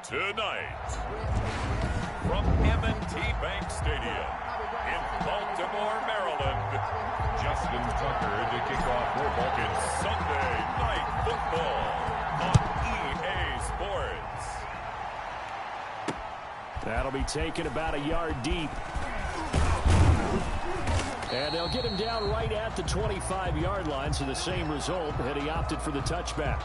Tonight, from M&T Bank Stadium in Baltimore, Maryland, Justin Tucker to kick off for Vulcan's Sunday Night Football on EA Sports. That'll be taken about a yard deep. And they'll get him down right at the 25-yard line, so the same result, had he opted for the touchback.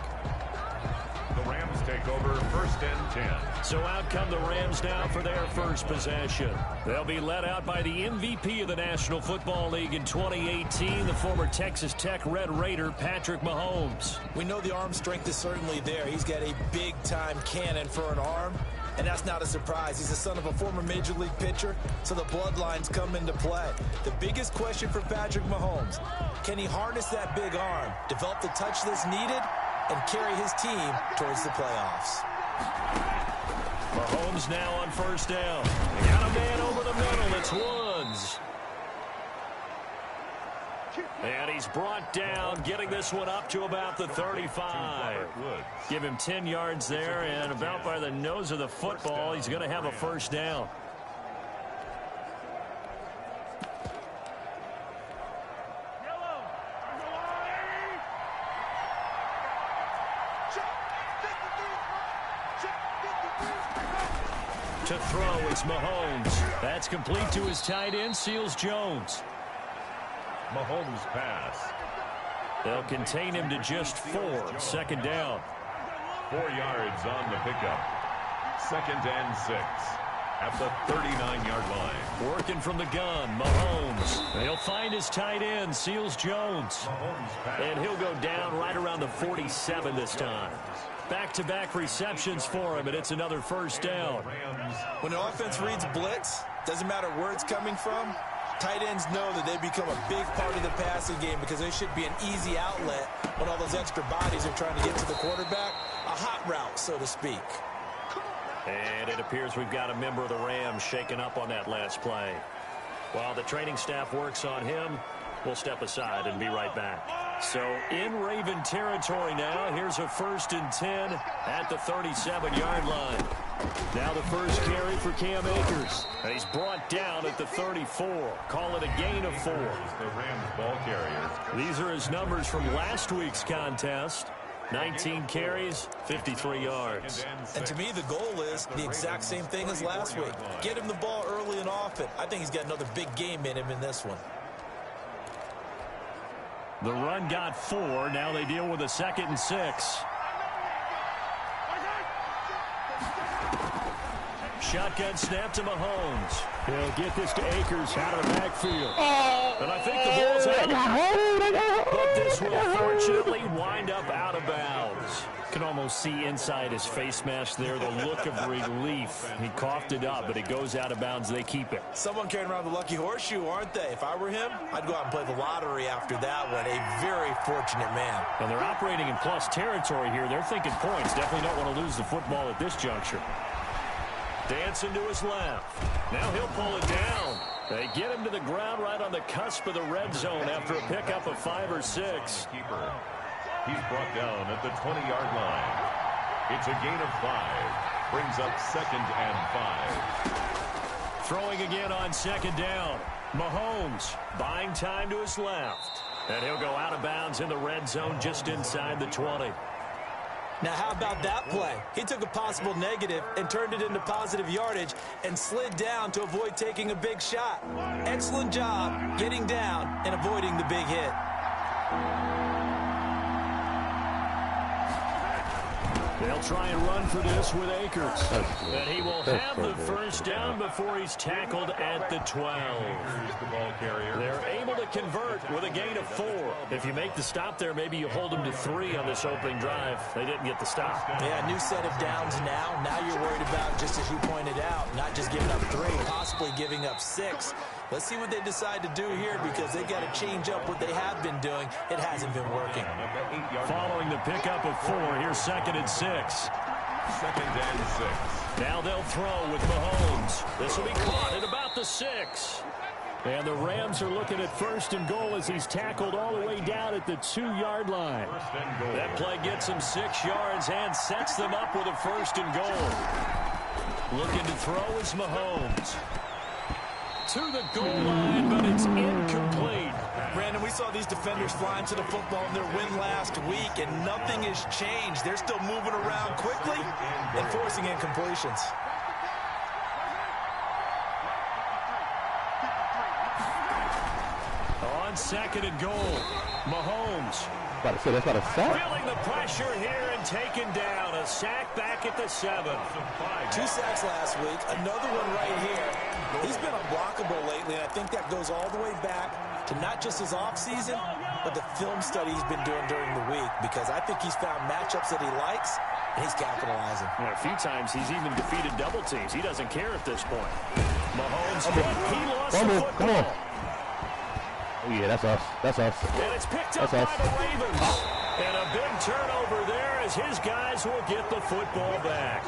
The Rams take over 1st and 10. So out come the Rams now for their first possession. They'll be led out by the MVP of the National Football League in 2018, the former Texas Tech Red Raider, Patrick Mahomes. We know the arm strength is certainly there. He's got a big-time cannon for an arm, and that's not a surprise. He's the son of a former Major League pitcher, so the bloodlines come into play. The biggest question for Patrick Mahomes, can he harness that big arm, develop the touch that's needed, and carry his team towards the playoffs? Mahomes now on 1st down. They got a man over the middle. It's Woods. And he's brought down, getting this one up to about the 35. Give him 10 yards there, and about by the nose of the football, he's going to have a 1st down. To throw, it's Mahomes. That's complete to his tight end, Seals Jones. Mahomes pass. They'll contain him to just 4. 2nd down. 4 yards on the pickup. 2nd and 6 at the 39-yard line. Working from the gun, Mahomes. He'll find his tight end, Seals Jones. And he'll go down right around the 47 this time. Back-to-back receptions for him, and it's another 1st down. When an offense reads blitz, doesn't matter where it's coming from, tight ends know that they become a big part of the passing game because they should be an easy outlet when all those extra bodies are trying to get to the quarterback. A hot route, so to speak. And it appears we've got a member of the Rams shaken up on that last play. While the training staff works on him, we'll step aside and be right back. So in Raven territory now, here's a 1st and 10 at the 37-yard line. Now the first carry for Cam Akers. And he's brought down at the 34. Call it a gain of 4. The Rams ball carriers. These are his numbers from last week's contest. 19 carries, 53 yards. And to me, the goal is the exact same thing as last week. Get him the ball early and often. I think he's got another big game in him in this one. The run got 4. Now they deal with a 2nd and 6. Shotgun snap to Mahomes. He'll get this to Akers out of the backfield. And I think the ball's out. But this will fortunately wind up out of bounds. Can almost see inside his face mask there the look of relief. He coughed it up, but it goes out of bounds. They keep it. Someone carrying around the lucky horseshoe, aren't they? If I were him, I'd go out and play the lottery after that one. A very fortunate man. And they're operating in plus territory here. They're thinking points. Definitely don't want to lose the football at this juncture. Dancing to his left. Now he'll pull it down. They get him to the ground right on the cusp of the red zone after a pickup of 5 or 6. Keeper. He's brought down at the 20-yard line. It's a gain of 5. Brings up 2nd and 5. Throwing again on 2nd down. Mahomes buying time to his left. And he'll go out of bounds in the red zone just inside the 20. Now, how about that play? He took a possible negative and turned it into positive yardage and slid down to avoid taking a big shot. Excellent job getting down and avoiding the big hit. They'll try and run for this with Akers. And he will have the 1st down before he's tackled at the 12. The ball carrier. They're able to convert with a gain of 4. If you make the stop there, maybe you hold them to 3 on this opening drive. They didn't get the stop. Yeah, new set of downs now. Now you're worried about, just as you pointed out, not just giving up 3, possibly giving up 6. Let's see what they decide to do here because they've got to change up what they have been doing. It hasn't been working. Following the pickup of 4, here's 2nd and 6. 2nd and 6. Now they'll throw with Mahomes. This will be caught at about the 6. And the Rams are looking at 1st and goal as he's tackled all the way down at the 2-yard line. That play gets him 6 yards and sets them up with a 1st and goal. Looking to throw is Mahomes. To the goal line, but it's incomplete. Brandon, we saw these defenders flying to the football in their win last week, and nothing has changed. They're still moving around quickly and forcing incompletions. On 2nd and goal, Mahomes. That's not a sack. Feeling the pressure here and taken down. A sack back at the 7. 2 sacks last week, another one right here. He's been unblockable lately, and I think that goes all the way back to not just his offseason, but the film study he's been doing during the week, because I think he's found matchups that he likes, and he's capitalizing. A few times he's even defeated double teams. He doesn't care at this point. Mahomes, he lost the football. Come on. Oh, yeah, that's us. That's us. And it's picked up by the Ravens. And a big turnover there as his guys will get the football back.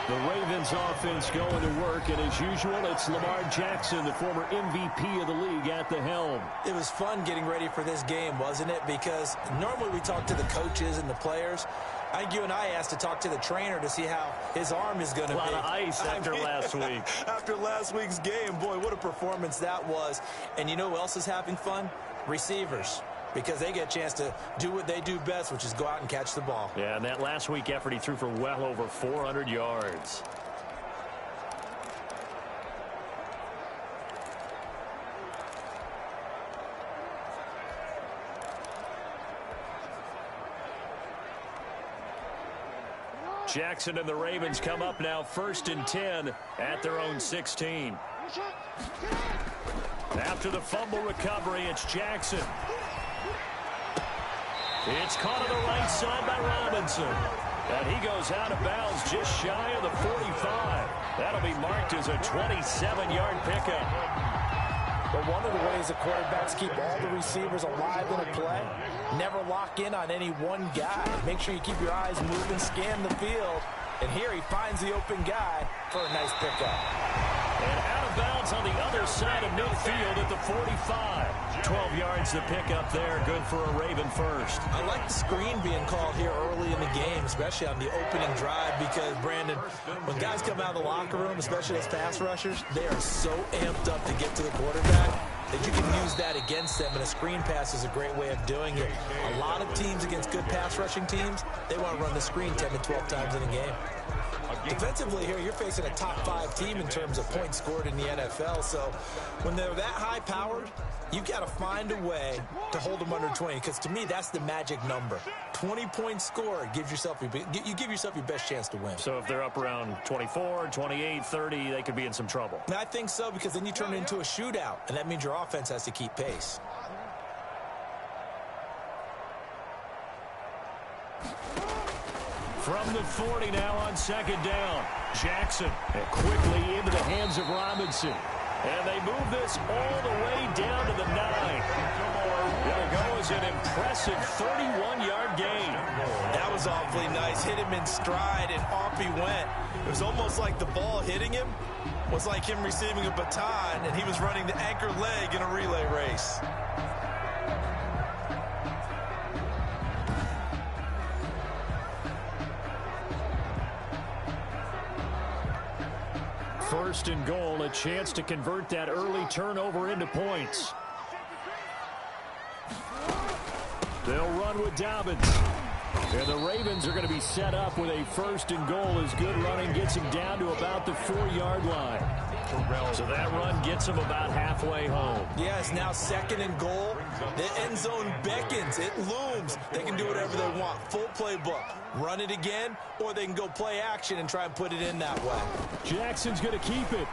The Ravens offense going to work, and as usual, it's Lamar Jackson, the former MVP of the league, at the helm. It was fun getting ready for this game, wasn't it? Because normally we talk to the coaches and the players. I think you and I asked to talk to the trainer to see how his arm is going to be. A lot of ice after last week. After last week's game, boy, what a performance that was. And you know who else is having fun? Receivers. Because they get a chance to do what they do best, which is go out and catch the ball. Yeah, and that last week effort, he threw for well over 400 yards. Jackson and the Ravens come up now 1st and 10 at their own 16. After the fumble recovery, it's Jackson. It's caught on the right side by Robinson. And he goes out of bounds just shy of the 45. That'll be marked as a 27-yard pickup. But one of the ways the quarterbacks keep all the receivers alive in a play, never lock in on any one guy. Make sure you keep your eyes moving, scan the field. And here he finds the open guy for a nice pickup. And out of bounds on the other side of midfield at the 45. 12 yards to pick up there. Good for a Raven first. I like the screen being called here early in the game, especially on the opening drive, because, Brandon, when guys come out of the locker room, especially as pass rushers, they are so amped up to get to the quarterback that you can use that against them, and a screen pass is a great way of doing it. A lot of teams against good pass rushing teams, they want to run the screen 10 to 12 times in a game. Defensively here, you're facing a top 5 team in terms of points scored in the NFL, so when they're that high-powered, you've got to find a way to hold them under 20, because to me, that's the magic number. 20 points scored, you give yourself your best chance to win. So if they're up around 24, 28, 30, they could be in some trouble. And I think so, because then you turn it into a shootout, and that means your offense has to keep pace. From the 40 now on 2nd down. Jackson and quickly into the hands of Robinson. And they move this all the way down to the 9. There goes an impressive 31-yard gain. That was awfully nice. Hit him in stride, and off he went. It was almost like the ball hitting him was like him receiving a baton, and he was running the anchor leg in a relay race. First and goal, a chance to convert that early turnover into points. They'll run with Dobbins. And the Ravens are going to be set up with a 1st and goal as good running gets him down to about the 4-yard line. So that run gets him about halfway home. Yeah, it's now 2nd and goal. The end zone beckons. It looms. They can do whatever they want. Full playbook. Run it again, or they can go play action and try and put it in that way. Jackson's going to keep it.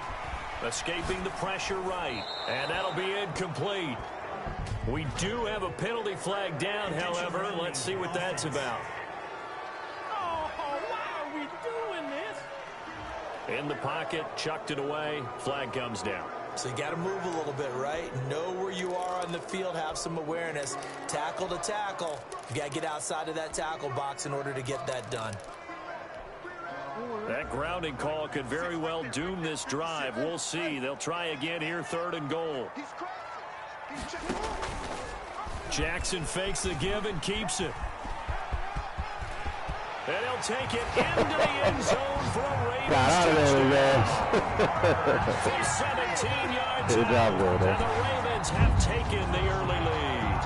Escaping the pressure right. And that'll be incomplete. We do have a penalty flag down, however. Let's see what that's about. Oh, why are we doing this? In the pocket, chucked it away. Flag comes down. So you got to move a little bit, right? Know where you are on the field. Have some awareness. Tackle to tackle. You got to get outside of that tackle box in order to get that done. That grounding call could very well doom this drive. We'll see. They'll try again here, 3rd and goal. Jackson fakes the give and keeps it. And he'll take it into the end zone for a Ravens touchdown. For 17 yards out, and the Ravens have taken the early lead.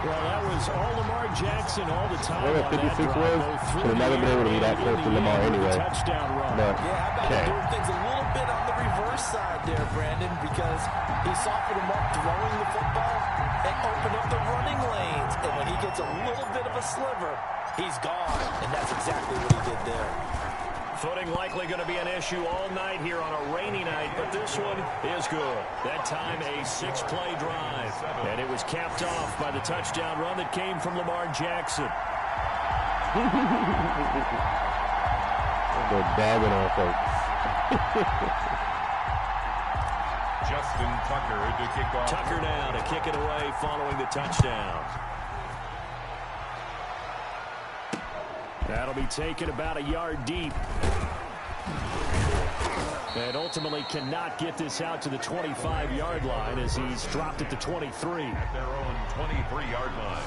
Well, that was all Lamar Jackson all the time. Where on 56 that was? Should have never been able to be that close to Lamar anyway. Touchdown run. But, Yeah, how about doing things a little bit on the reverse side there, Brandon, because he softened him up throwing the football and opened up the running lanes. And when he gets a little bit of a sliver, he's gone. And that's exactly what he did there. Footing likely going to be an issue all night here on a rainy night, but this one is good. That time a 6-play drive, and it was capped off by the touchdown run that came from Lamar Jackson. They're dabbing on folks. Justin Tucker to kick off. Tucker now to kick it away following the touchdown. That'll be taken about a yard deep. And ultimately cannot get this out to the 25-yard line as he's dropped at the 23. At their own 23-yard line.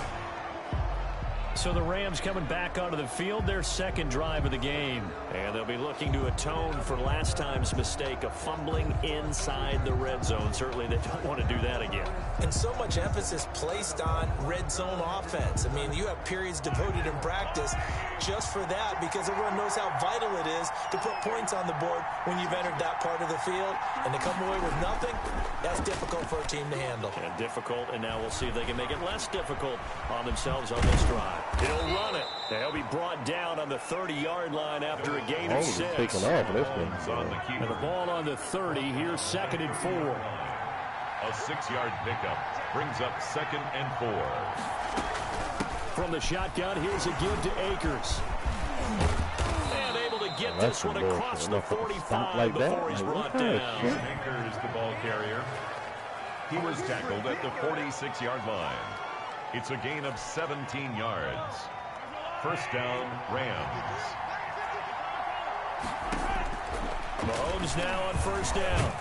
So the Rams coming back onto the field, their 2nd drive of the game. And they'll be looking to atone for last time's mistake of fumbling inside the red zone. Certainly they don't want to do that again. And so much emphasis placed on red zone offense. I mean, you have periods devoted in practice just for that because everyone knows how vital it is to put points on the board when you've entered that part of the field. And to come away with nothing, that's difficult for a team to handle. And difficult, and now we'll see if they can make it less difficult on themselves on this drive. He'll run it. He'll be brought down on the 30-yard line after a gain of 6. Taking off this one. And the ball on the 30. Here's 2nd and 4. A 6-yard pickup brings up 2nd and 4. From the shotgun, here's a give to Akers. And able to get this one across the 45 like before he's brought down. Akers, the ball carrier. He was tackled at the 46-yard line. It's a gain of 17 yards. 1st down, Rams. Mahomes now on 1st down.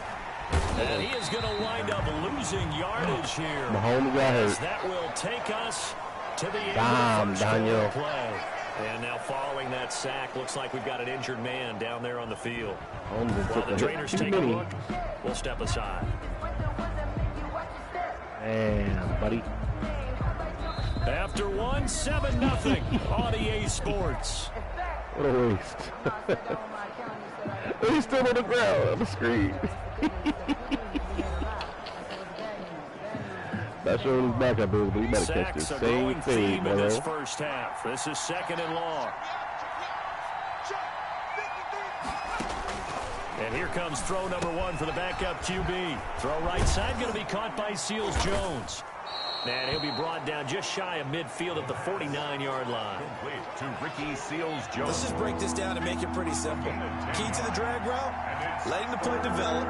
And he is going to wind up losing yardage here. Mahomes got hurt. That will take us to the end Damn, of the Daniel. play. And now following that sack, looks like we've got an injured man down there on the field. While the trainers take a look, we'll step aside. Damn, buddy. After 1, 7-0 on EA Sports. What a waste. He's still on the ground on the screen. Not sure his backup is, but he better catch this same thing, in this first half. This is 2nd and long. And here comes throw number 1 for the backup QB. Throw right side, going to be caught by Seals Jones. And he'll be brought down just shy of midfield at the 49-yard line. Complete to Ricky Seals Jones. Let's just break this down and make it pretty simple. Key to the drag route, letting the play develop,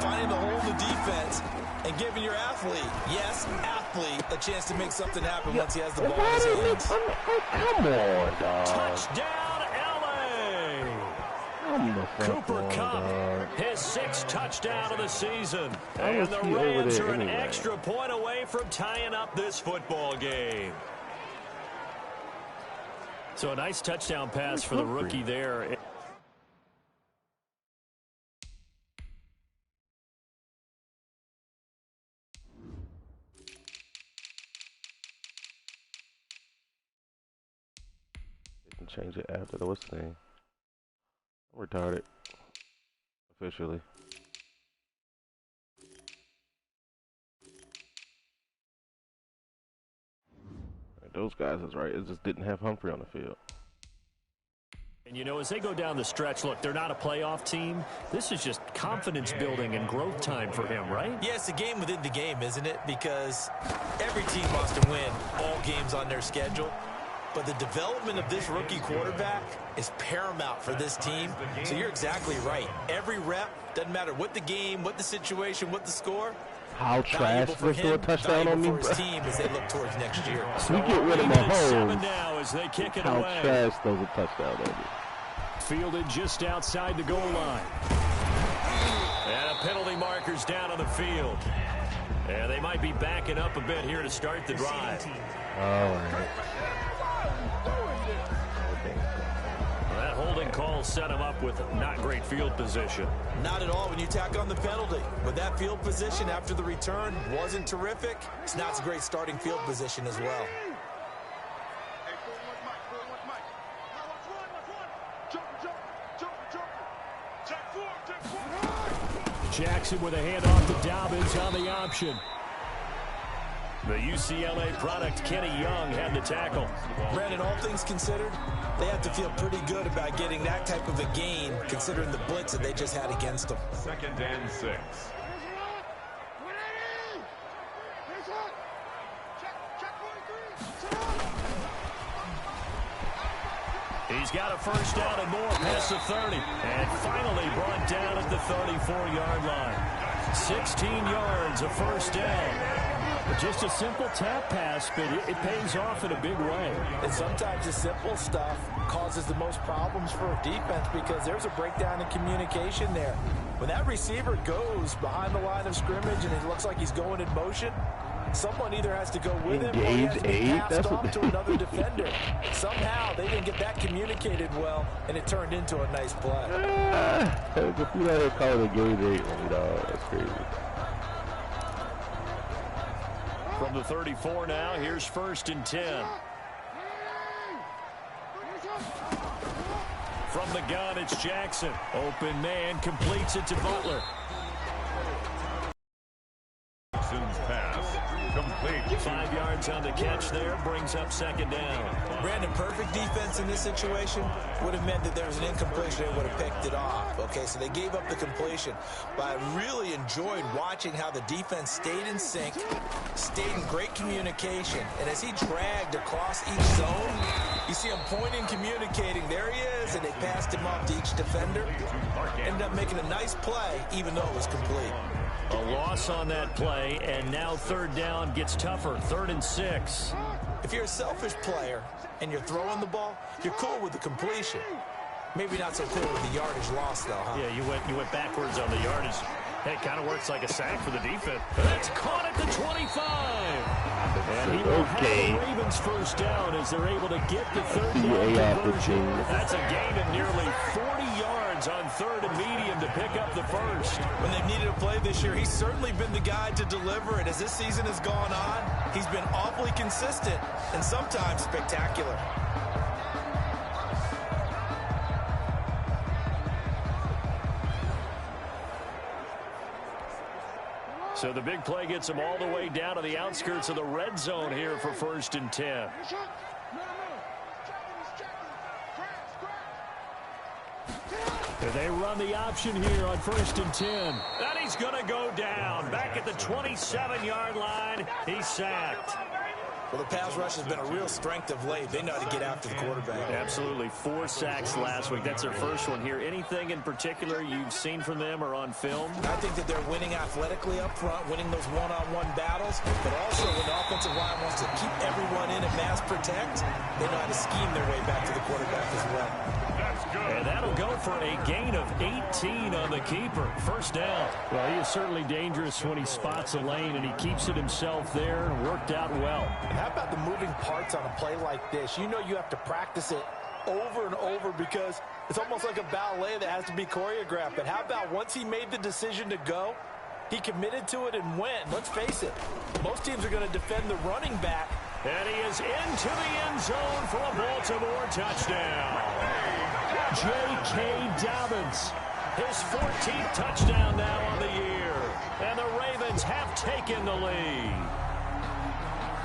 finding the hole in the defense, and giving your athlete, yes, athlete, a chance to make something happen once he has the ball in his hands. Come on, dog. Touchdown, L.A. Cooper Kupp, his 6th touchdown of the season. And the Rams are an extra point away from tying up this football game. So a nice touchdown pass for the rookie there. Change it after the what's the name? I'm retarded. Officially. Those guys is right. It just didn't have Humphrey on the field. And, you know, as they go down the stretch, look, they're not a playoff team. This is just confidence building and growth time for him, right? Yeah, it's a game within the game, isn't it? Because every team wants to win all games on their schedule. But the development of this rookie quarterback is paramount for this team. So you're exactly right. Every rep, doesn't matter what the game, what the situation, what the score. How trash was to a touchdown on me, for his team as they look towards next year. We get rid of Mahomes. Now as they kick it How away. trash those a touchdown on me. fielded just outside the goal line. And a penalty marker's down on the field. And they might be backing up a bit here to start the drive. All right. That holding call set him up with not great field position. Not at all when you tack on the penalty. But that field position after the return wasn't terrific. It's not a great starting field position as well. Jackson with a handoff to Dobbins on the option. The UCLA product, Kenny Young, had the tackle. Brandon, all things considered, they have to feel pretty good about getting that type of a gain, considering the blitz that they just had against them. 2nd and 6. He's got a first down and more past the 30. And finally brought down at the 34-yard line. 16 yards, a first down. Just a simple tap pass, but it pays off in a big way. And sometimes the simple stuff causes the most problems for a defense because there's a breakdown in communication there. When that receiver goes behind the line of scrimmage and it looks like he's going in motion, someone either has to go with him or he has to be passed off to another defender. Somehow they didn't get that communicated well, and it turned into a nice play. If you let it call it a game 8 on me, dog, that's crazy. From the 34 now, here's 1st and 10. From the gun, it's Jackson. Open man, completes it to Butler. Jackson's pass, complete. 5 yards on the catch there, brings up 2nd down. Brandon, perfect defense in this situation would have meant that there was an incompletion. They would have picked it off. Okay, so they gave up the completion. But I really enjoyed watching how the defense stayed in sync, stayed in great communication. And as he dragged across each zone, you see him pointing, communicating. There he is, and they passed him off to each defender. Ended up making a nice play, even though it was complete. A loss on that play, and now 3rd down gets tougher. 3rd and 6. If you're a selfish player and you're throwing the ball, you're cool with the completion. Maybe not so cool with the yardage loss, though, huh? Yeah, you went backwards on the yardage. Hey, it kind of works like a sack for the defense. That's caught at the 25. And he will have the Ravens first down as they're able to get the 3rd down conversion. That's a gain of nearly 40 yards on 3rd and medium to pick up the first. When they've needed a play this year, he's certainly been the guy to deliver. And as this season has gone on, he's been awfully consistent and sometimes spectacular. So the big play gets them all the way down to the outskirts of the red zone here for 1st and 10. And they run the option here on 1st and 10. And he's going to go down. Back at the 27-yard line, he's sacked. Well, the pass rush has been a real strength of late. They know how to get after the quarterback. Absolutely. 4 sacks last week. That's their first one here. Anything in particular you've seen from them or on film? I think that they're winning athletically up front, winning those one-on-one battles, but also when the offensive line wants to keep everyone in and mass protect, they know how to scheme their way back to the quarterback as well. And that'll go for a gain of 18 on the keeper. First down. Well, he is certainly dangerous when he spots a lane, and he keeps it himself there and worked out well. And how about the moving parts on a play like this? You know you have to practice it over and over because it's almost like a ballet that has to be choreographed. But how about once he made the decision to go, he committed to it and went. Let's face it, most teams are going to defend the running back. And he is into the end zone for a Baltimore touchdown. J.K. Dobbins, his 14th touchdown now on the year. And the Ravens have taken the lead.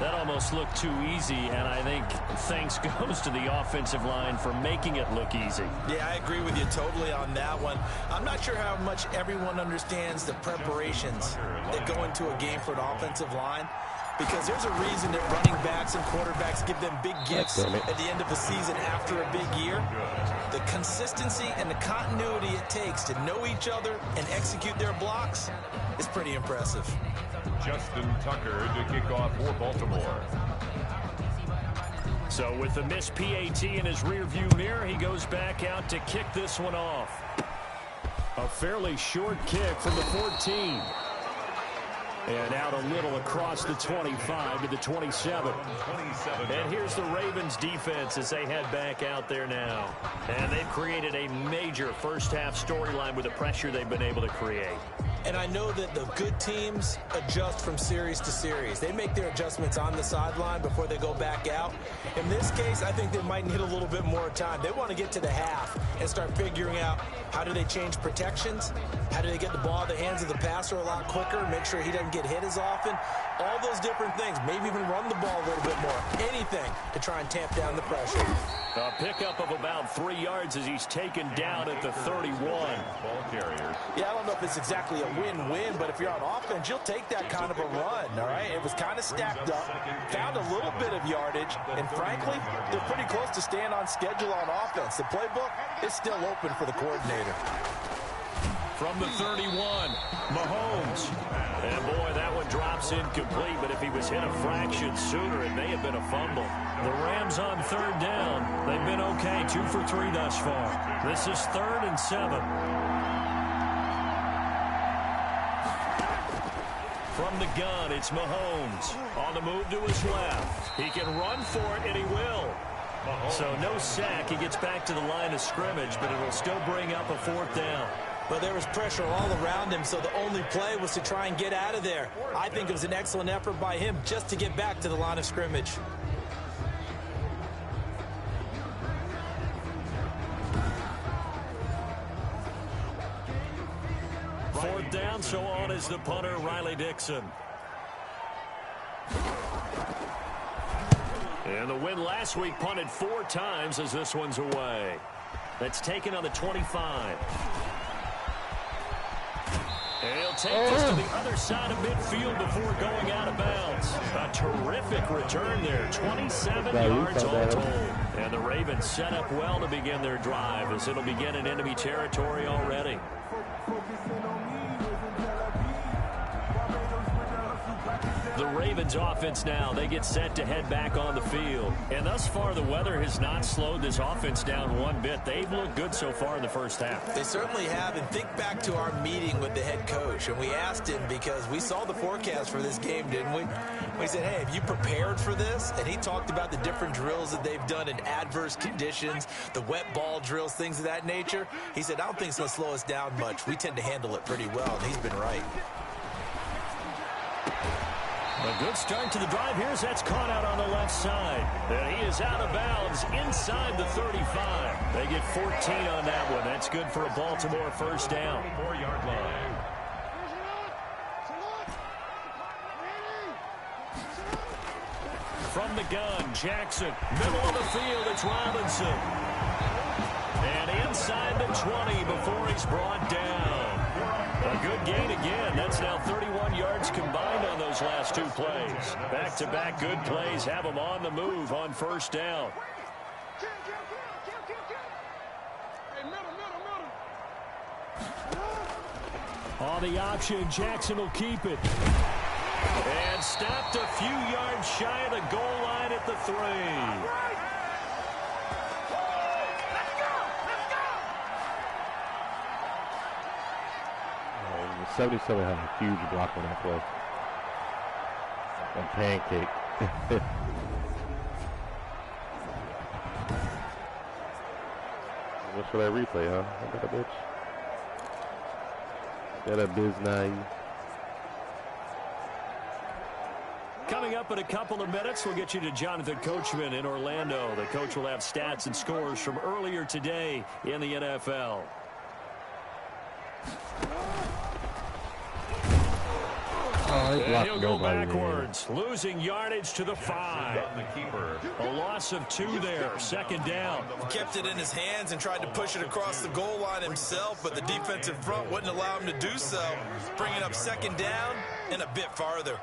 That almost looked too easy, and I think thanks goes to the offensive line for making it look easy. Yeah, I agree with you totally on that one. I'm not sure how much everyone understands the preparations that go into a game for an offensive line, because there's a reason that running backs and quarterbacks give them big gifts at the end of the season after a big year. The consistency and the continuity it takes to know each other and execute their blocks is pretty impressive. Justin Tucker to kick off for Baltimore. So with the missed PAT in his rearview mirror, he goes back out to kick this one off. A fairly short kick from the 14. And out a little across the 25 to the 27. And here's the Ravens defense as they head back out there now. And they've created a major first-half storyline with the pressure they've been able to create. And I know that the good teams adjust from series to series. They make their adjustments on the sideline before they go back out. In this case, I think they might need a little bit more time. They want to get to the half and start figuring out how do they change protections, how do they get the ball in the hands of the passer a lot quicker, make sure he doesn't get hit as often, all those different things. Maybe even run the ball a little bit more. Anything to try and tamp down the pressure. A pickup of about 3 yards as he's taken down at the 31. Ball carriers. Yeah, I don't know if it's exactly a win-win, but if you're on offense, you'll take that kind of a run, all right? It was kind of stacked up, found a little bit of yardage, and frankly, they're pretty close to staying on schedule on offense. The playbook is still open for the coordinator. From the 31, Mahomes. And boy, that one drops incomplete, but if he was hit a fraction sooner, it may have been a fumble. The Rams on third down. They've been okay, 2 for 3 thus far. This is 3rd and 7. From the gun, it's Mahomes. On the move to his left. He can run for it, and he will. So no sack. He gets back to the line of scrimmage, but it will still bring up a 4th down. But there was pressure all around him, so the only play was to try and get out of there. I think it was an excellent effort by him just to get back to the line of scrimmage. Fourth down, so on is the punter, Riley Dixon. And the win last week punted 4 times as this one's away. That's taken on the 25. And he'll take this to the other side of midfield before going out of bounds. A terrific return there, 27 yards all told. And the Ravens set up well to begin their drive as it'll begin in enemy territory already. The Ravens offense now, they get set to head back on the field. And thus far, the weather has not slowed this offense down one bit. They've looked good so far in the first half. They certainly have. And think back to our meeting with the head coach. And we asked him because we saw the forecast for this game, didn't we? We said, hey, have you prepared for this? And he talked about the different drills that they've done in adverse conditions, the wet ball drills, things of that nature. He said, I don't think it's going to slow us down much. We tend to handle it pretty well. And he's been right. A good start to the drive. Here's that's caught out on the left side. And he is out of bounds inside the 35. They get 14 on that one. That's good for a Baltimore first down. 4-yard line. From the gun, Jackson. Middle of the field, it's Robinson. And inside the 20 before he's brought down. A good gain again. That's now 31 yards combined on those last 2 plays. Back-to-back good plays have them on the move on first down. On the option, Jackson will keep it. And stopped a few yards shy of the goal line at the 3. 77 had a huge block on that play. A pancake. What's for that replay, huh? I got a bitch. Got a biznai. Coming up in a couple of minutes, we'll get you to Jonathan Coachman in Orlando. The coach will have stats and scores from earlier today in the NFL. And he'll go backwards, losing yardage to the 5. A loss of 2 there, 2nd down. He kept it in his hands and tried to push it across the goal line himself, but the defensive front wouldn't allow him to do so, bringing up 2nd down and a bit farther.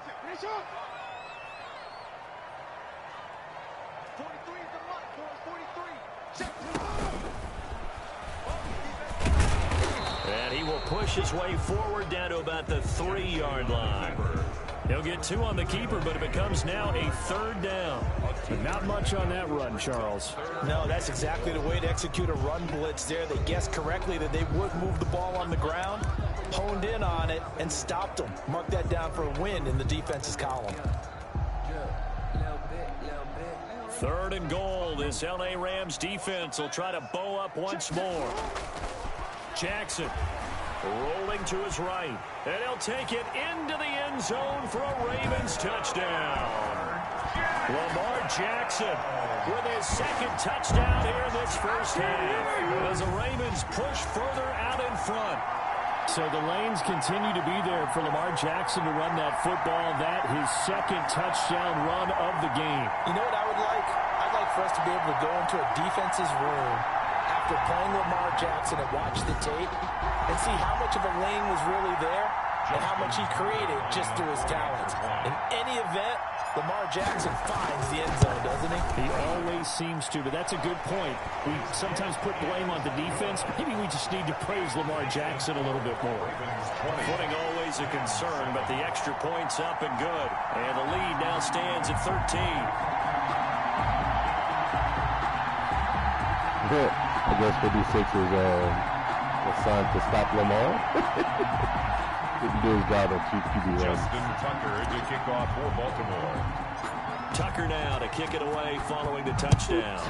And he will push his way forward down to about the 3-yard line. He'll get 2 on the keeper, but it becomes now a 3rd down. But not much on that run, Charles. No, that's exactly the way to execute a run blitz there. They guessed correctly that they would move the ball on the ground, honed in on it, and stopped them. Mark that down for a win in the defense's column. 3rd and goal. This L.A. Rams defense will try to bow up once more. Jackson rolling to his right, and he'll take it into the end zone for a Ravens touchdown. Lamar Jackson with his 2nd touchdown here in this first half as the Ravens push further out in front. So the lanes continue to be there for Lamar Jackson to run that football. That his 2nd touchdown run of the game. You know what I would like? I'd like for us to be able to go into a defense's room after playing Lamar Jackson and watch the tape and see how much of a lane was really there and how much he created just through his talents. In any event, Lamar Jackson finds the end zone, doesn't he? He always seems to, but that's a good point. We sometimes put blame on the defense. Maybe we just need to praise Lamar Jackson a little bit more. Footing always a concern, but the extra point's up and good. And the lead now stands at 13. I guess 56 is assigned to stop Lamar. Didn't do his job at QB. Justin Tucker to kick off for Baltimore. Tucker now to kick it away following the touchdown.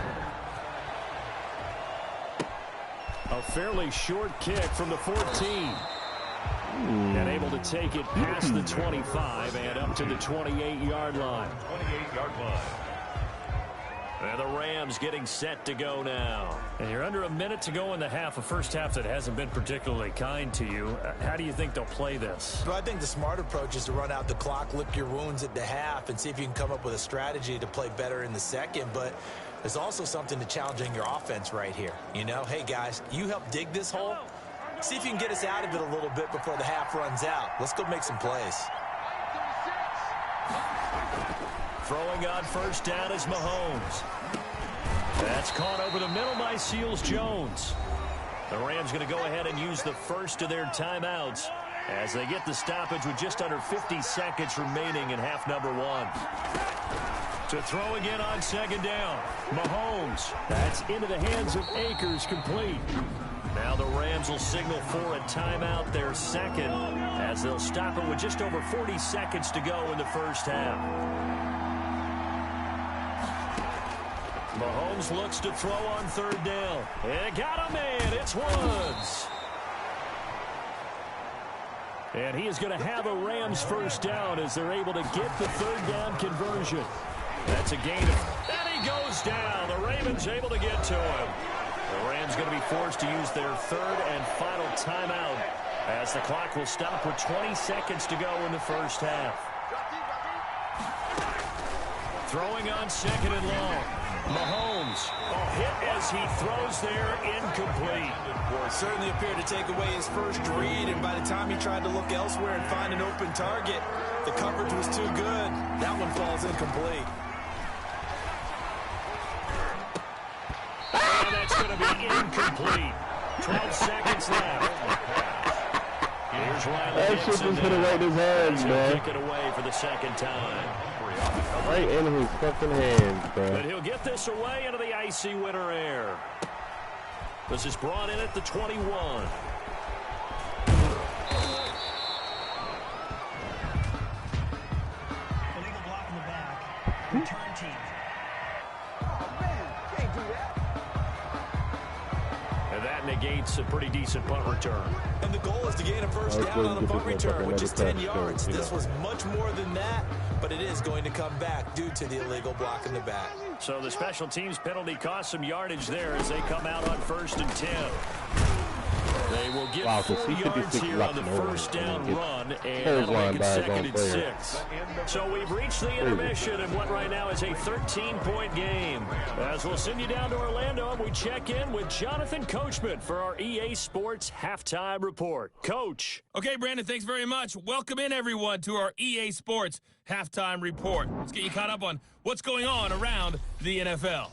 A fairly short kick from the 14. And able to take it past the 25 and up to the 28-yard line. 28-yard line. And the Rams getting set to go now. And you're under a minute to go in the half, a first half that hasn't been particularly kind to you. How do you think they'll play this? Well, I think the smart approach is to run out the clock, lick your wounds at the half, and see if you can come up with a strategy to play better in the second. But there's also something to challenging your offense right here. You know, hey, guys, you help dig this hole. See if you can get us out of it a little bit before the half runs out. Let's go make some plays. Throwing on first down is Mahomes. That's caught over the middle by Seals-Jones. The Rams going to go ahead and use the first of their timeouts as they get the stoppage with just under 50 seconds remaining in half number 1. To throw again on 2nd down. Mahomes. That's into the hands of Akers, complete. Now the Rams will signal for a timeout, their 2nd, as they'll stop it with just over 40 seconds to go in the first half. Mahomes looks to throw on 3rd down. And got a man. It's Woods. And he is going to have a Rams first down as they're able to get the 3rd down conversion. That's a gain of... And he goes down. The Ravens able to get to him. The Rams going to be forced to use their 3rd and final timeout as the clock will stop with 20 seconds to go in the first half. Throwing on 2nd and long. Mahomes, a hit as he throws there, incomplete. Certainly appeared to take away his first read, and by the time he tried to look elsewhere and find an open target, the coverage was too good. That one falls incomplete. And that's going to be incomplete. 12 seconds left. Here's Riley That shit just hit it right in his hands, man. Kick it away for the 2nd time. Right in his fucking hands, bro. But he'll get this away into the icy winter air. This is brought in at the 21. Illegal block in the back. Return team. Oh, man, can't do that. And that negates a pretty decent punt return. And the goal is to gain a first down on a punt return, which is 10 yards. This was much more than that, but it is going to come back due to the illegal block in the back. So the special teams penalty cost some yardage there as they come out on 1st and 10. They will get 4 yards here on the first down run, and that'll make it 2nd and 6. So we've reached the intermission in what right now is a 13-point game. As we'll send you down to Orlando, and we check in with Jonathan Coachman for our EA Sports Halftime Report. Coach. Okay, Brandon, thanks very much. Welcome in, everyone, to our EA Sports Halftime Report. Let's get you caught up on what's going on around the NFL.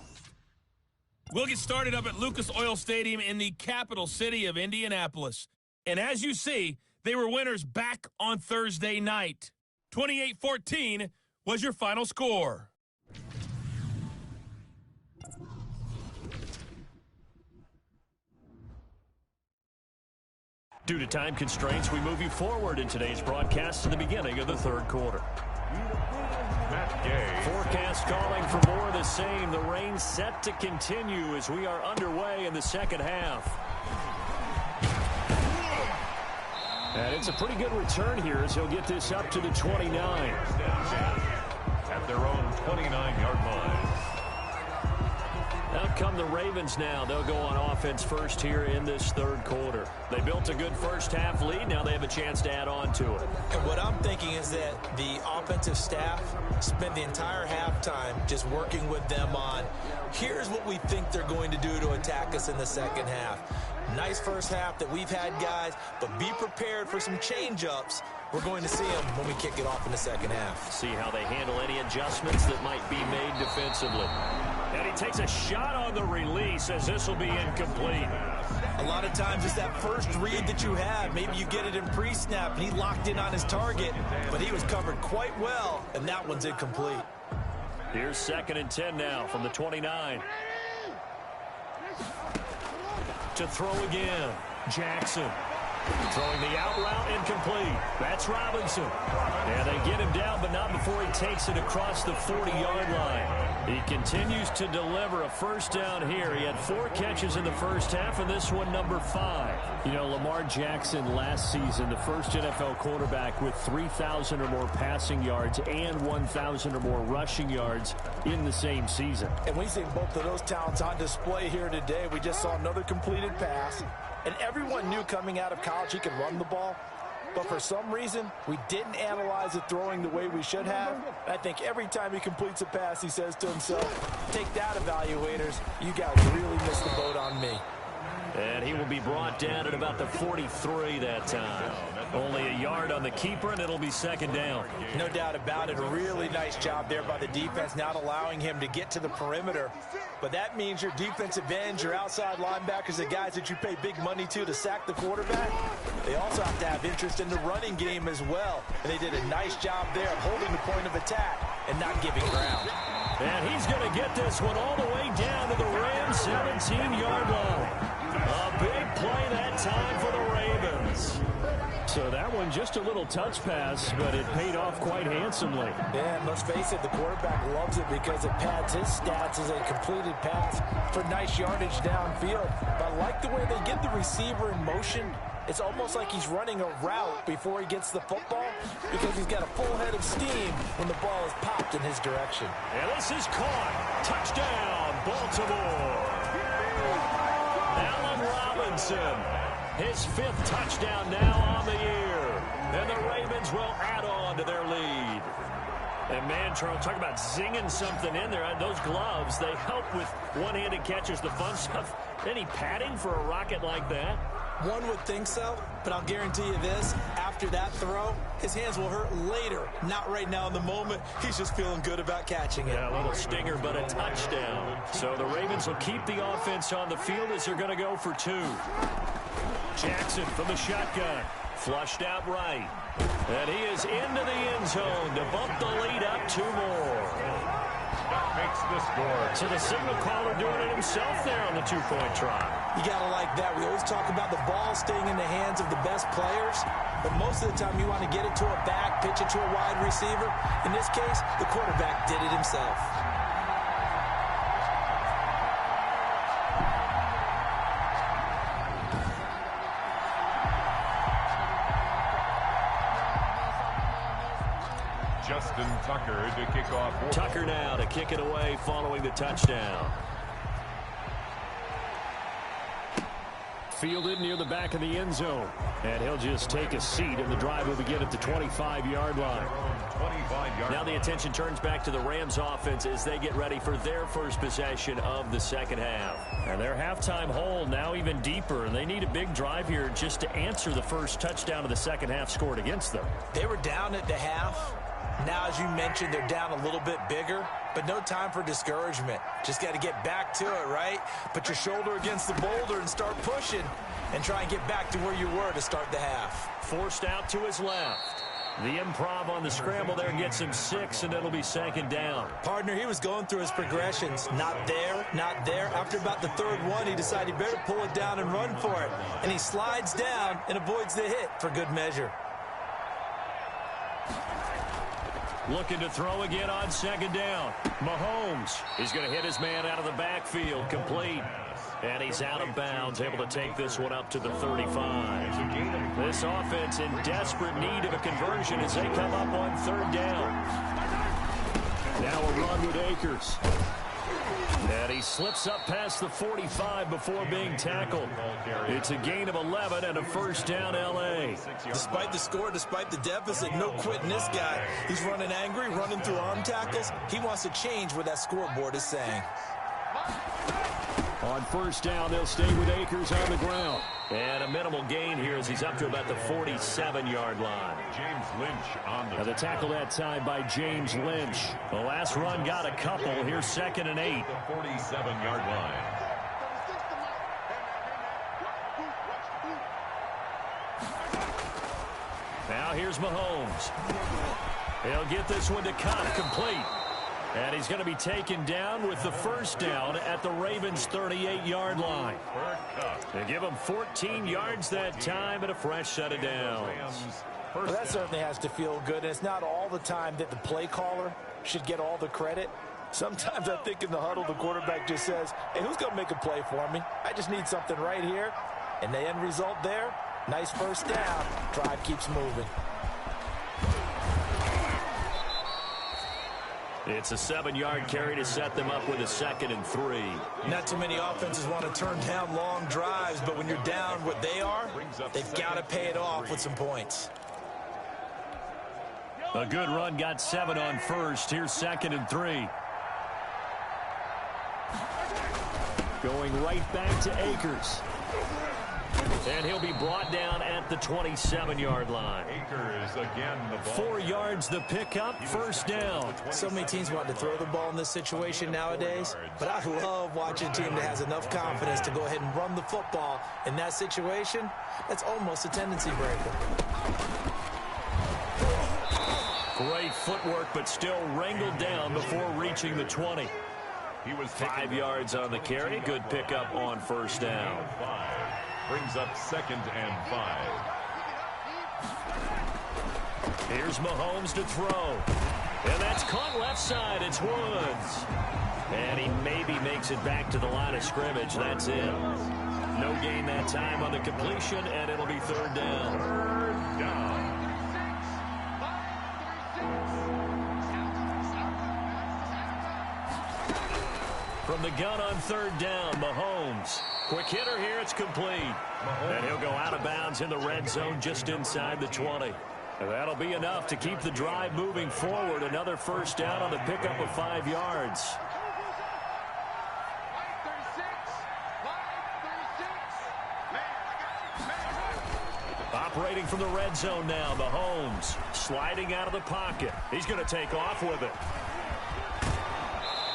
We'll get started up at Lucas Oil Stadium in the capital city of Indianapolis. And as you see, they were winners back on Thursday night. 28-14 was your final score. Due to time constraints, we move you forward in today's broadcast to the beginning of the third quarter. Matt Gay. Forecast calling for more of the same. The rain set to continue as we are underway in the second half. And it's a pretty good return here as he'll get this up to the 29. At their own 29-yard line. Out come the Ravens now. They'll go on offense first here in this third quarter. They built a good first-half lead. Now they have a chance to add on to it. And what I'm thinking is that the offensive staff spent the entire halftime just working with them on, here's what we think they're going to do to attack us in the second half. Nice first half that we've had, guys, but be prepared for some change-ups. We're going to see them when we kick it off in the second half. See how they handle any adjustments that might be made defensively. And he takes a shot on the release as this will be incomplete. A lot of times it's that first read that you have. Maybe you get it in pre-snap, and he locked in on his target, but he was covered quite well, and that one's incomplete. Here's 2nd and 10 now from the 29. To throw again. Jackson. Throwing the out route, incomplete. That's Robinson. And they get him down, but not before he takes it across the 40-yard line. He continues to deliver a first down here. He had 4 catches in the first half, and this one number 5. You know, Lamar Jackson last season, the first NFL quarterback with 3,000 or more passing yards and 1,000 or more rushing yards in the same season. And we've seen both of those talents on display here today. We just saw another completed pass. And everyone knew coming out of college he could run the ball. But for some reason, we didn't analyze it throwing the way we should have. I think every time he completes a pass, he says to himself, take that, evaluators. You guys really missed the boat on me. And he will be brought down at about the 43 that time. Only a yard on the keeper, and it'll be 2nd down. No doubt about it. A really nice job there by the defense, not allowing him to get to the perimeter. But that means your defensive ends, your outside linebackers, the guys that you pay big money to sack the quarterback, they also have to have interest in the running game as well. And they did a nice job there of holding the point of attack and not giving ground. And he's going to get this one all the way down to the Rams' 17-yard line. A big play that time for the Ravens. So that one just a little touch pass, but it paid off quite handsomely. Yeah, and let's face it, the quarterback loves it because it pads his stats as a completed pass for nice yardage downfield. But I like the way they get the receiver in motion. It's almost like he's running a route before he gets the football because he's got a full head of steam when the ball is popped in his direction. And this is caught. Touchdown, Baltimore. Allen Robinson, his 5th touchdown now on the year. And the Ravens will add on to their lead. And man, Charles, talk about zinging something in there. Those gloves, they help with one-handed catches, the fun stuff. Any padding for a rocket like that? One would think so, but I'll guarantee you this, after that throw, his hands will hurt later. Not right now in the moment. He's just feeling good about catching it. Yeah, a little stinger, but a touchdown. So the Ravens will keep the offense on the field as they're going to go for 2. Jackson from the shotgun. Flushed out right. And he is into the end zone to bump the lead up 2 more. That makes the score. So the signal caller doing it himself there on the 2-point try. You got to like that. We always talk about the ball staying in the hands of the best players, but most of the time you want to get it to a back, pitch it to a wide receiver. In this case, the quarterback did it himself. Justin Tucker to kick off. Tucker now to kick it away following the touchdown. Fielded near the back of the end zone. And he'll just take a seat, and the drive will begin at the 25-yard line. 25-yard. Now the attention turns back to the Rams offense as they get ready for their first possession of the second half. And their halftime hole now even deeper, and they need a big drive here just to answer the first touchdown of the second half scored against them. They were down at the half. Now, as you mentioned, they're down a little bit bigger, but no time for discouragement. Just got to get back to it, right? Put your shoulder against the boulder and start pushing and try and get back to where you were to start the half. Forced out to his left. The improv on the scramble there gets him 6, and it'll be 2nd down. Partner, he was going through his progressions. Not there, not there. After about the 3rd one, he decided he better pull it down and run for it. And he slides down and avoids the hit for good measure. Looking to throw again on 2nd down. Mahomes is going to hit his man out of the backfield. Complete. And he's out of bounds, able to take this one up to the 35. This offense in desperate need of a conversion as they come up on 3rd down. Now a run with Akers. And he slips up past the 45 before being tackled. It's a gain of 11 and a 1st down, L.A. Despite the score, despite the deficit, no quitting this guy. He's running angry, running through arm tackles. He wants to change what that scoreboard is saying. On 1st down, they'll stay with Akers on the ground. And a minimal gain here as he's up to about the 47-yard line. James Lynch on Now the tackle that time by James Lynch. The last run got a couple. Here's 2nd and 8. the 47-yard line. Now here's Mahomes. He'll get this one to Cobb, complete. And he's going to be taken down with the 1st down at the Ravens' 38-yard line. They give him 14 yards that time and a fresh set of downs. Well, that certainly has to feel good. And it's not all the time that the play caller should get all the credit. Sometimes I think in the huddle, the quarterback just says, hey, who's going to make a play for me? I just need something right here. And the end result there, nice 1st down. Drive keeps moving. It's a 7-yard carry to set them up with a 2nd and 3. Not too many offenses want to turn down long drives, but when you're down what they are, they've got to pay it off with some points. A good run got 7 on 1st. Here's 2nd and 3. Going right back to Akers. And he'll be brought down at the 27-yard line. Akers again the ball. 4 yards the pickup, 1st down. So many teams want to throw the ball in this situation nowadays, but I love watching a team that has enough confidence to go ahead and run the football. In that situation, that's almost a tendency breaker. Great footwork, but still wrangled down before reaching the 20. He was 5 yards on the carry. Good pickup on 1st down. Brings up 2nd and 5. Here's Mahomes to throw. And that's caught left side. It's Woods. And he maybe makes it back to the line of scrimmage. That's it. No gain that time on the completion, and it'll be 3rd down. 3rd down. From the gun on 3rd down, Mahomes. Quick hitter here, it's complete. And he'll go out of bounds in the red zone just inside the 20. And that'll be enough to keep the drive moving forward. Another 1st down on the pickup of 5 yards. Operating from the red zone now, Mahomes sliding out of the pocket. He's going to take off with it.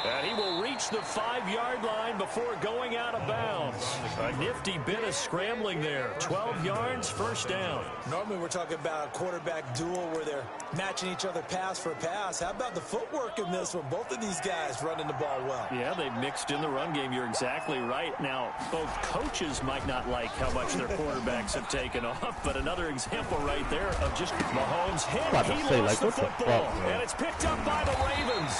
And he will reach the 5-yard line before going out of bounds. A nifty bit of scrambling there. 12 yards, 1st down. Normally we're talking about a quarterback duel where they're matching each other pass for pass. How about the footwork in this one? Both of these guys running the ball well. Yeah, they've mixed in the run game. You're exactly right. Now, both coaches might not like how much their quarterbacks have taken off, but another example right there of just Mahomes hit. He lost the football, and it's picked up by the Ravens.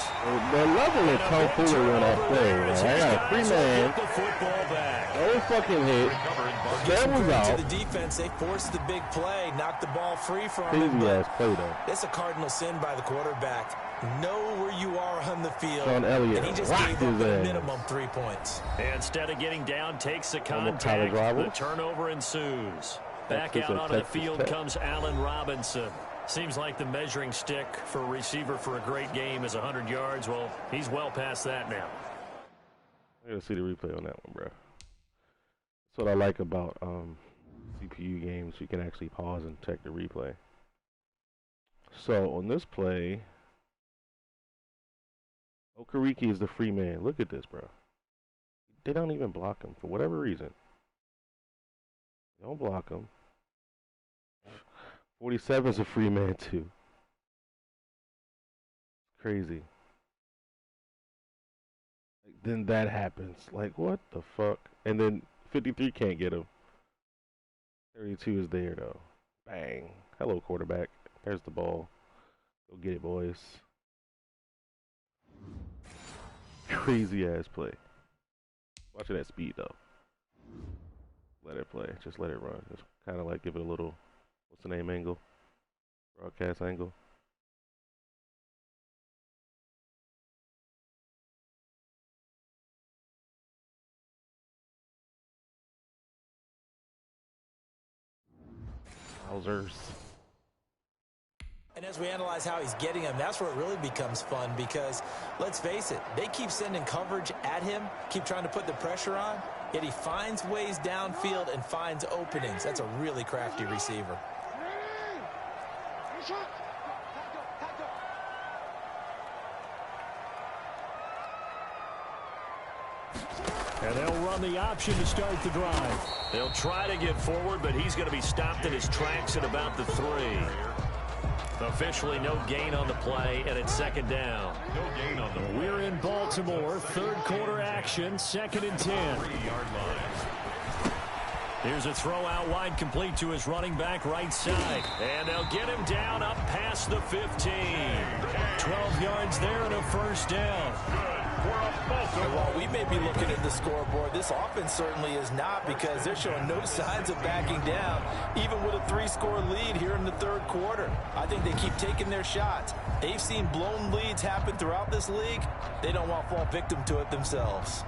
The level of tomfoolery on that play, man. I got a free man. No fucking hit. That was out. To the defense, they forced the big play, knocked the ball free from him. Crazy ass play though. It's a cardinal sin by the quarterback. Know where you are on the field. Sean Elliott and he just gave up a minimum 3 points. Instead of getting down, takes the contact. The turnover ensues. Back out onto the field comes Allen Robinson. Seems like the measuring stick for a receiver for a great game is 100 yards. Well, he's well past that now. I gotta see the replay on that one, bro. That's what I like about CPU games. You can actually pause and check the replay. So on this play, Okereke is the free man. Look at this, bro. They don't even block him for whatever reason. They don't block him. 47 is a free man too. Crazy. Like, then that happens. Like, what the fuck? And then 53 can't get him. 32 is there, though. Bang. Hello, quarterback. There's the ball. Go get it, boys. Crazy-ass play. Watching that speed, though. Let it play. Just let it run. Just kind of like give it a little, what's the name, angle? Broadcast angle. Wowzers. And as we analyze how he's getting him, that's where it really becomes fun because, let's face it, they keep sending coverage at him, keep trying to put the pressure on, yet he finds ways downfield and finds openings. That's a really crafty receiver. And they'll run the option to start the drive. They'll try to get forward, but he's going to be stopped in his tracks at about the 3. Officially no gain on the play, and it's second down. No gain on the play. We're in Baltimore. Third quarter action, 2nd and 10. 3-yard line. Here's a throw out wide, complete to his running back right side. And they'll get him down up past the 15. 12 yards there and a first down. And while we may be looking at the scoreboard, this offense certainly is not because they're showing no signs of backing down, even with a 3-score lead here in the third quarter. I think they keep taking their shots. They've seen blown leads happen throughout this league. They don't want to fall victim to it themselves.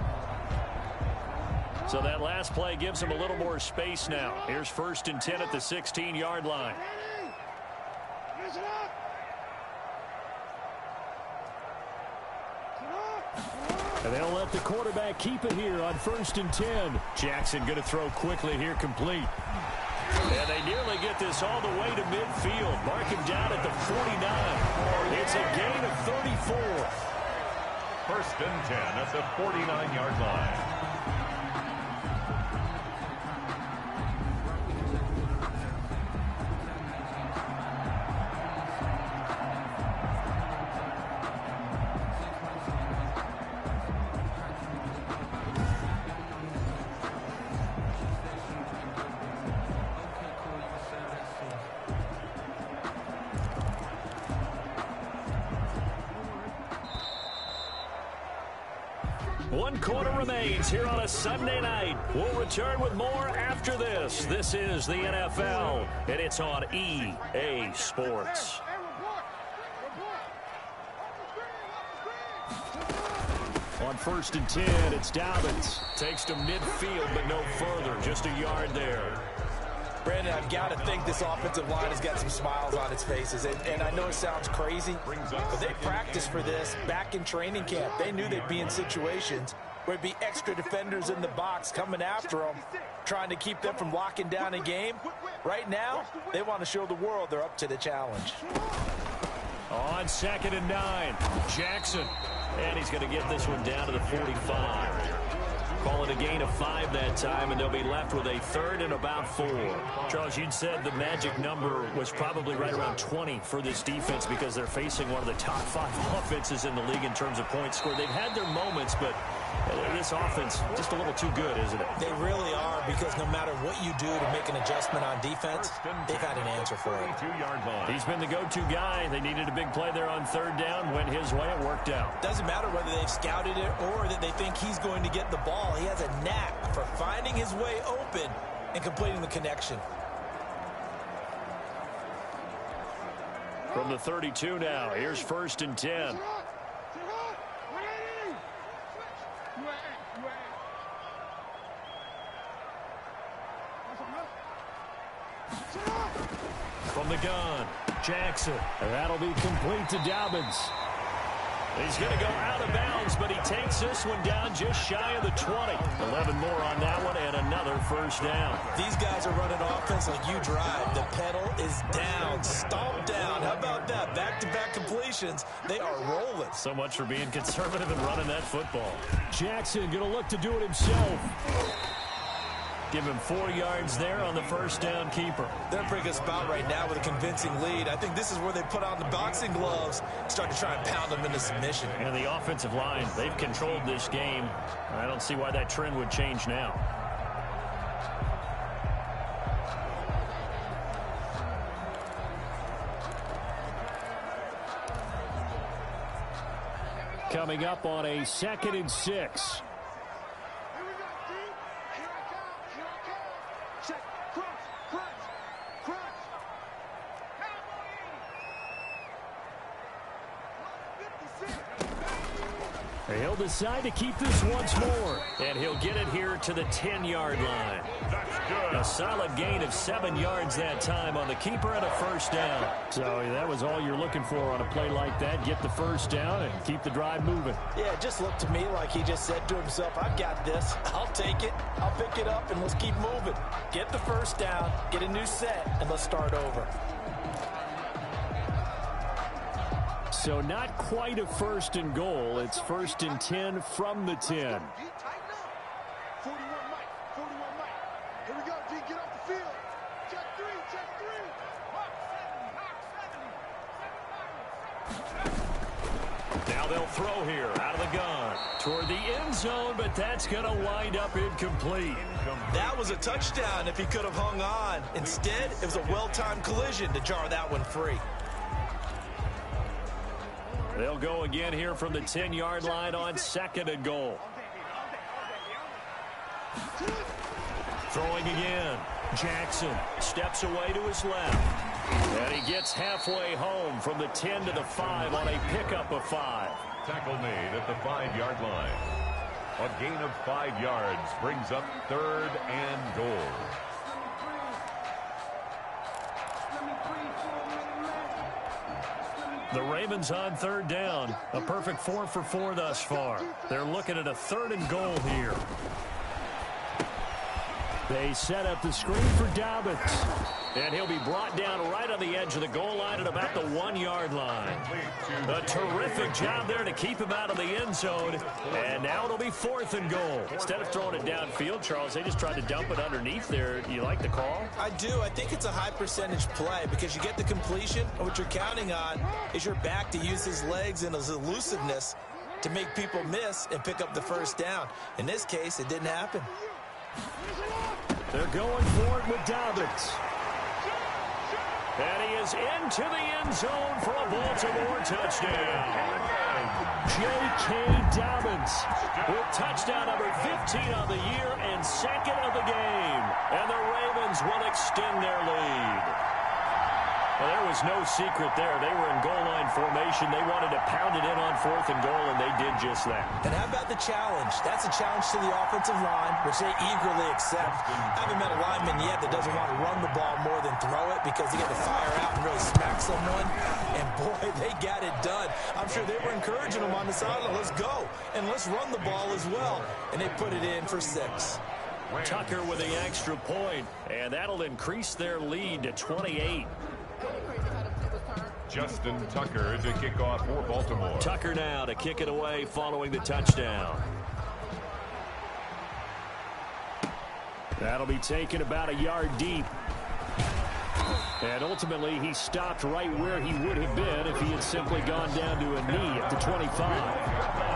So that last play gives him a little more space now. Here's 1st and 10 at the 16-yard line. And they'll let the quarterback keep it here on 1st and 10. Jackson going to throw quickly here, complete. And they nearly get this all the way to midfield. Mark him down at the 49. It's a gain of 34. 1st and 10 at the 49-yard line. One quarter remains here on a Sunday night. We'll return with more after this. This is the NFL, and it's on EA Sports. On 1st and 10, it's Dobbins. Takes to midfield, but no further. Just a yard there. Brandon, I've got to think this offensive line has got some smiles on its faces. And I know it sounds crazy, but they practiced for this back in training camp. They knew they'd be in situations where it'd be extra defenders in the box coming after them, trying to keep them from locking down a game. Right now, they want to show the world they're up to the challenge. On 2nd and 9, Jackson. And he's going to get this one down to the 45. Call it a gain of 5 that time, and they'll be left with a 3rd and about 4. Charles, you'd said the magic number was probably right around 20 for this defense because they're facing one of the top 5 offenses in the league in terms of points scored. They've had their moments, but this offense just a little too good, isn't it? They really are, because no matter what you do to make an adjustment on defense, they've had an answer for it. He's been the go-to guy. They needed a big play there on 3rd down. Went his way. It worked out. Doesn't matter whether they've scouted it or that they think he's going to get the ball. He has a knack for finding his way open and completing the connection. From the 32 now, here's 1st and 10. From the gun, Jackson. And that'll be complete to Dobbins. He's going to go out of bounds, but he takes this one down just shy of the 20. 11 more on that one, and another first down. These guys are running offense like you drive. The pedal is down, stomped down. How about that? Back-to-back completions. They are rolling. So much for being conservative and running that football. Jackson going to look to do it himself. Give him 4 yards there on the first down keeper. They're in a pretty good spot right now with a convincing lead. I think this is where they put on the boxing gloves, start to try and pound them into submission. And the offensive line, they've controlled this game. I don't see why that trend would change now. Coming up on a 2nd and 6. He'll decide to keep this once more. And he'll get it here to the 10-yard line. That's good. A solid gain of 7 yards that time on the keeper and a first down. So that was all you're looking for on a play like that. Get the first down and keep the drive moving. Yeah, it just looked to me like he just said to himself, I've got this. I'll take it. I'll pick it up, and let's keep moving. Get the first down, get a new set, and let's start over. So not quite a 1st and goal. It's 1st and 10 from the 10. 41 Mike. 41 Mike. Here we go, G. Get off the field. Check 3. Check 3. Now they'll throw here out of the gun toward the end zone, but that's going to wind up incomplete. That was a touchdown if he could have hung on. Instead, it was a well-timed collision to jar that one free. They'll go again here from the 10-yard line on 2nd and goal. Throwing again. Jackson steps away to his left. And he gets halfway home from the 10 to the 5 on a pickup of 5. Tackle made at the 5-yard line. A gain of 5 yards brings up 3rd and goal. The Ravens on 3rd down. A perfect 4 for 4 thus far. They're looking at a 3rd and goal here. They set up the screen for Dobbins. And he'll be brought down right on the edge of the goal line at about the 1-yard line. A terrific job there to keep him out of the end zone. And now it'll be 4th and goal. Instead of throwing it downfield, Charles, they just tried to dump it underneath there. You like the call? I do. I think it's a high percentage play because you get the completion, and what you're counting on is your back to use his legs and his elusiveness to make people miss and pick up the first down. In this case, it didn't happen. They're going for it with Dobbins. And he is into the end zone for a Baltimore touchdown. J.K. Dobbins with touchdown number 15 on the year and 2nd of the game. And the Ravens will extend their lead. Well, there was no secret there. They were in goal line formation. They wanted to pound it in on 4th and goal, and they did just that. And how about the challenge? That's a challenge to the offensive line, which they eagerly accept. I haven't met a lineman yet that doesn't want to run the ball more than throw it because they get to fire out and really smack someone. And, boy, they got it done. I'm sure they were encouraging them on the sideline. Let's go, and let's run the ball as well. And they put it in for 6. Tucker with the extra point, and that'll increase their lead to 28. Justin Tucker to kick off for Baltimore. Tucker now to kick it away following the touchdown. That'll be taken about a yard deep. And ultimately, he stopped right where he would have been if he had simply gone down to a knee at the 25.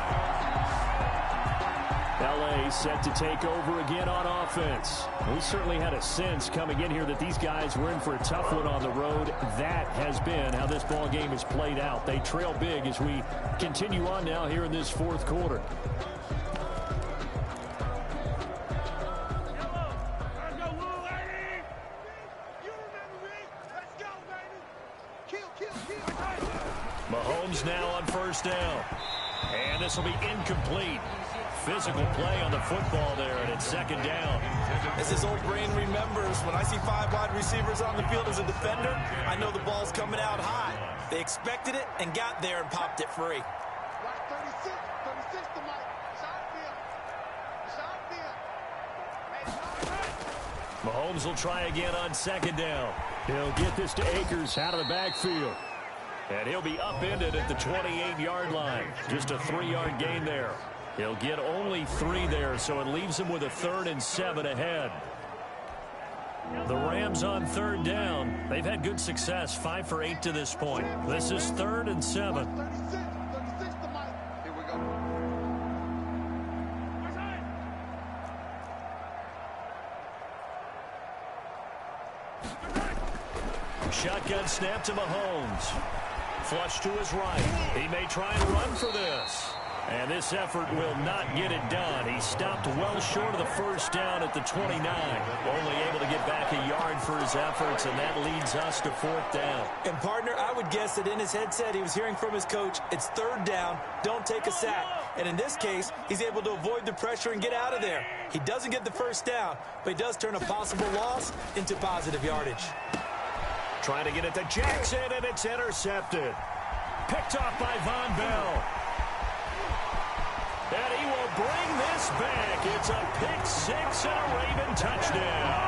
L.A. set to take over again on offense. We certainly had a sense coming in here that these guys were in for a tough one on the road. That has been how this ball game has played out. They trail big as we continue on now here in this 4th quarter. Mahomes now on 1st down. And this will be incomplete. Physical play on the football there, and it's 2nd down. As his old brain remembers, when I see 5 wide receivers on the field as a defender, I know the ball's coming out high. They expected it and got there and popped it free. 36 to Mike. Shot field. Mahomes will try again on 2nd down. He'll get this to Akers out of the backfield. And he'll be upended at the 28-yard line. Just a 3-yard gain there. He'll get only 3 there, so it leaves him with a 3rd and 7 ahead. The Rams on 3rd down. They've had good success, 5 for 8 to this point. This is 3rd and 7. 36 to Mike. Here we go. Shotgun snap to Mahomes. Flush to his right. He may try and run for this. And this effort will not get it done. He stopped well short of the first down at the 29. Only able to get back a yard for his efforts, and that leads us to 4th down. And, partner, I would guess that in his headset he was hearing from his coach, it's 3rd down, don't take a sack. And in this case, he's able to avoid the pressure and get out of there. He doesn't get the first down, but he does turn a possible loss into positive yardage. Trying to get it to Jackson, and it's intercepted. Picked off by Von Bell. And he will bring this back. It's a pick 6 and a Raven touchdown.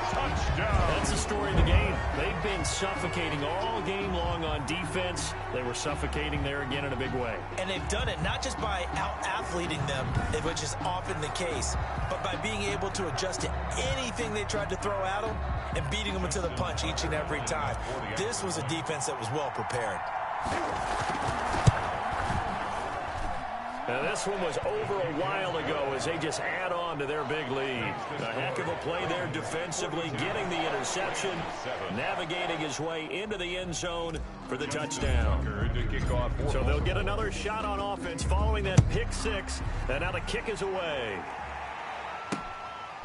Touchdown. That's the story of the game. They've been suffocating all game long on defense. They were suffocating there again in a big way. And they've done it not just by out-athleting them, which is often the case, but by being able to adjust to anything they tried to throw at them and beating them into the punch each and every time. This was a defense that was well prepared. Now, this one was over a while ago as they just add on to their big lead. A heck of a play there defensively, getting the interception, navigating his way into the end zone for the touchdown. So they'll get another shot on offense following that pick 6, and now the kick is away.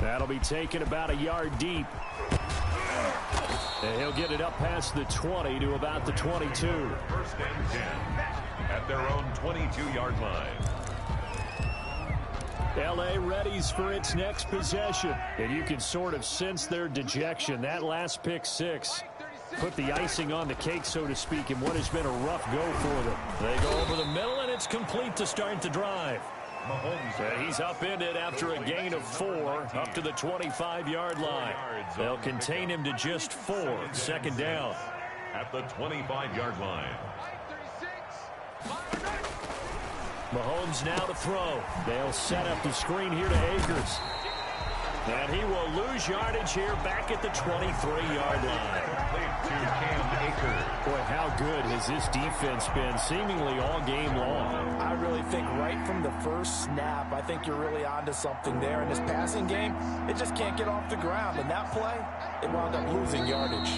That'll be taken about a yard deep. And he'll get it up past the 20 to about the 22. 1st and 10 at their own 22-yard line. L.A. readies for its next possession. And you can sort of sense their dejection. That last pick 6 put the icing on the cake, so to speak, in what has been a rough go for them. They go over the middle, and it's complete to start the drive. And he's upended after a gain of 4 up to the 25-yard line. They'll contain him to just 4. 2nd down. At the 25-yard line. Mahomes now to throw. They'll set up the screen here to Akers. And he will lose yardage here back at the 23-yard line. Boy, how good has this defense been seemingly all game long? I really think right from the first snap, I think you're really onto something there. In this passing game, it just can't get off the ground. And that play, it wound up losing yardage.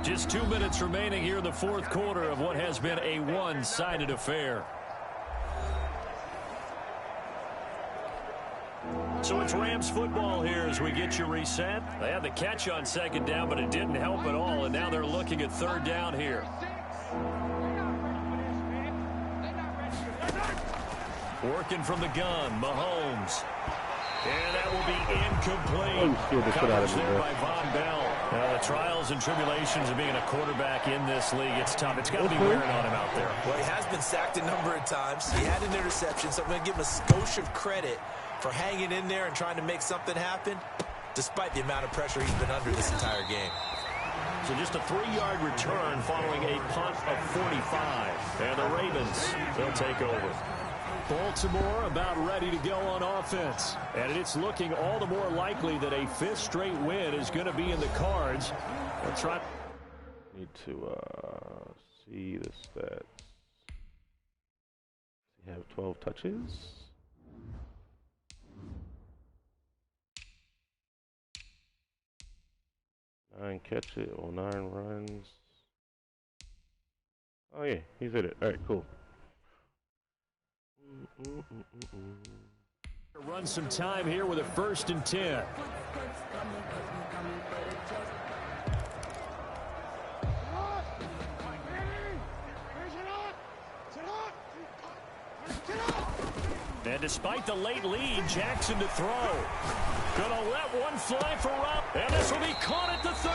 Just 2 minutes remaining here in the 4th quarter of what has been a one-sided affair. So it's Rams football here as we get you reset. They had the catch on 2nd down, but it didn't help at all, and now they're looking at 3rd down here. Working from the gun, Mahomes. And that will be incomplete. Coverage there by Von Bell. Now, the trials and tribulations of being a quarterback in this league, it's tough. It's got to be wearing on him out there. Well, he has been sacked a number of times. He had an interception, so I'm going to give him a skosh of credit for hanging in there and trying to make something happen, despite the amount of pressure he's been under this entire game. So just a 3-yard return following a punt of 45. And the Ravens, they'll take over. Baltimore about ready to go on offense. And it's looking all the more likely that a 5th straight win is going to be in the cards. They'll try. Need to see the stats. They have 12 touches. Nine catches or 9 runs. Oh yeah, he's hit it. All right, cool. Run some time here with a 1st and 10. And despite the late lead, Jackson to throw. Gonna let one fly for Rupp. And this will be caught at the 30.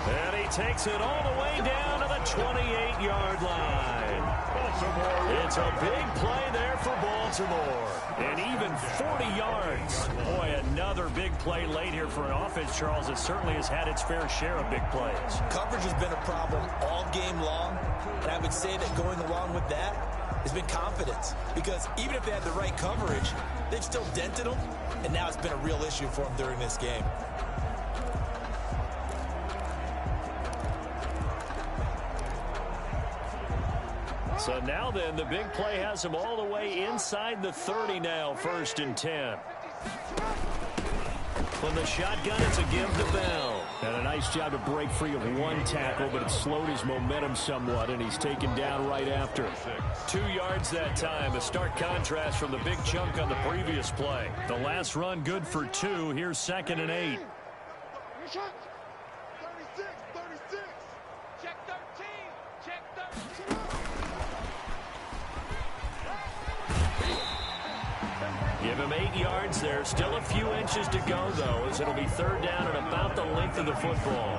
And he takes it all the way down to the 28-yard line. Baltimore. It's a big play there for Baltimore. And even 40 yards. Boy, another big play late here for an offense, Charles, that certainly has had its fair share of big plays. Coverage has been a problem all game long. And I would say that going along with that, has been confidence. Because even if they had the right coverage, they've still dented them, and now it's been a real issue for them during this game. So now then, the big play has them all the way inside the 30 now, 1st and 10. From the shotgun, it's a give to Bell. And a nice job to break free of one tackle, but it slowed his momentum somewhat, and he's taken down right after. 2 yards that time, a stark contrast from the big chunk on the previous play. The last run good for 2. Here's 2nd and 8. 36, 36. Check 13. Check 13. Give him 8 yards there. Still a few inches to go, though, as it'll be 3rd down and about the length of the football.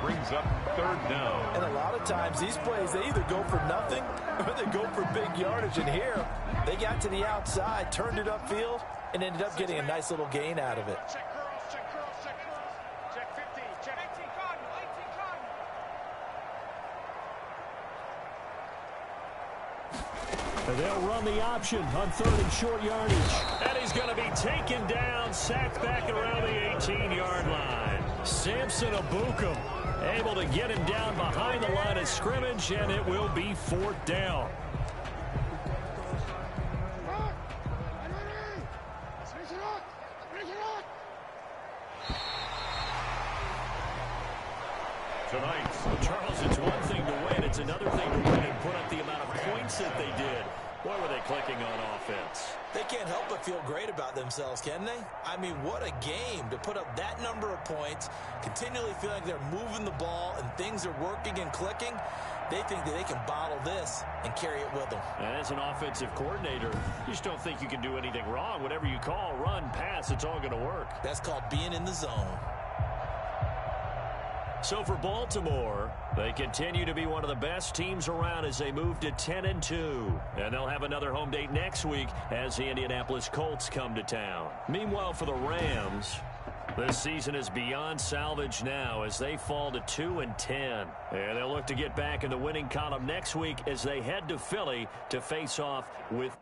Brings up 3rd down. And a lot of times these plays, they either go for nothing or they go for big yardage. And here, they got to the outside, turned it upfield, and ended up getting a nice little gain out of it. Check girls, check girls, check girls. Check 15, check 18 Cardinal, 18 Cardinal. And they'll run the option on 3rd and short yardage. And he's going to be taken down, sacked back around the 18-yard line. Samson Abukum able to get him down behind the line of scrimmage, and it will be 4th down. Tonight, Charles, it's one thing to win. It's another thing to win and put up the amount of points that they did. Boy, were they clicking on offense. They can't help but feel great about themselves, can they? I mean, what a game to put up that number of points, continually feeling like they're moving the ball and things are working and clicking. They think that they can bottle this and carry it with them. And as an offensive coordinator, you just don't think you can do anything wrong. Whatever you call, run, pass, it's all going to work. That's called being in the zone. So for Baltimore, they continue to be one of the best teams around as they move to 10-2. And they'll have another home date next week as the Indianapolis Colts come to town. Meanwhile, for the Rams, this season is beyond salvage now as they fall to 2-10. And they'll look to get back in the winning column next week as they head to Philly to face off with